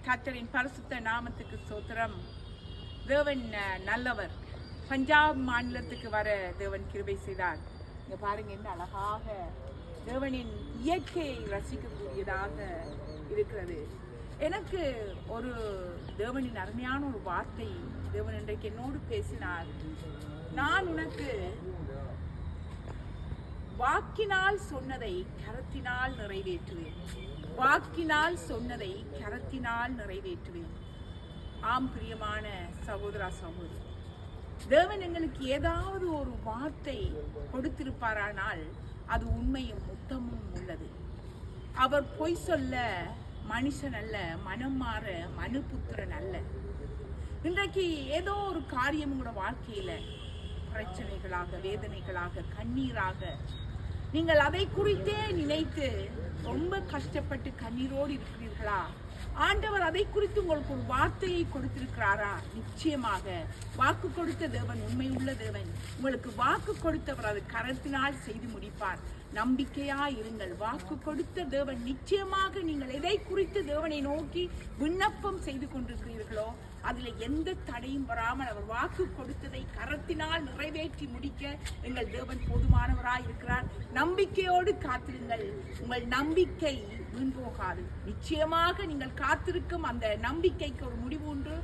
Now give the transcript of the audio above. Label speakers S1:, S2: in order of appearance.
S1: கர்த்தரின் பரிசுத்த நாமத்துக்கு ஸ்தோத்திரம். தேவன் நல்லவர். பஞ்சாப் மாநிலத்துக்கு வர தேவன் கிருபை செய்தார். இங்க பாருங்க, என்ன அழகாக தேவனின் இயற்கையை ரசிக்கக்கூடியதாக இருக்கிறது. எனக்கு ஒரு தேவனின் அருமையான ஒரு வார்த்தை தேவன் இன்றைக்கு என்னோடு பேசினார். நான் உனக்கு வாக்கினால் சொன்னதை கரத்தினால் நிறைவேற்றுவேன். வாக்கினால் சொன்னதை கரத்தினால் நிறைவேற்றுவேன். ஆம் பிரியமான சகோதரா சகோதரி, தேவன் எங்களுக்கு ஏதாவது ஒரு வார்த்தை கொடுத்திருப்பாரானால் அது உண்மையும் உத்தமும் உள்ளது. அவர் பொய் சொல்ல மனுஷன் அல்ல, மனம் மாற மனுபுத்திரன் அல்ல. இன்றைக்கு ஏதோ ஒரு காரியம் உங்களோட வாழ்க்கையில பிரச்சனைகளாக, வேதனைகளாக, கண்ணீராக நீங்கள் அதை குறித்தே நினைத்து ரொம்ப கஷ்டப்பட்டு கண்ணீரோடு இருக்கிறீர்களா? ஆண்டவர் அதை குறித்து உங்களுக்கு ஒரு வார்த்தையை கொடுத்திருக்கிறாரா? நிச்சயமாக வாக்கு கொடுத்த தேவன் உண்மை உள்ள தேவன். உங்களுக்கு வாக்கு கொடுத்தவர் அது கரத்தினால் செய்து முடிப்பார். நம்பிக்கையா இருங்கள். வாக்கு கொடுத்த தேவன் நிச்சயமாக நீங்கள் எதை குறித்து தேவனை நோக்கி விண்ணப்பம் செய்து கொண்டிருக்கிறீர்களோ அதுல எந்த தடையும் வராமல் அவர் வாக்கு கொடுத்ததை கரத்தினால் நிறைவேற்றி முடிக்க எங்கள் தேவன் போதுமானவராய் இருக்கிறார். நம்பிக்கையோடு காத்திருங்கள். உங்கள் நம்பிக்கை வீண் போகாது. நிச்சயமாக நீங்கள் காத்திருக்கும் அந்த நம்பிக்கைக்கு ஒரு முடிவு உண்டு.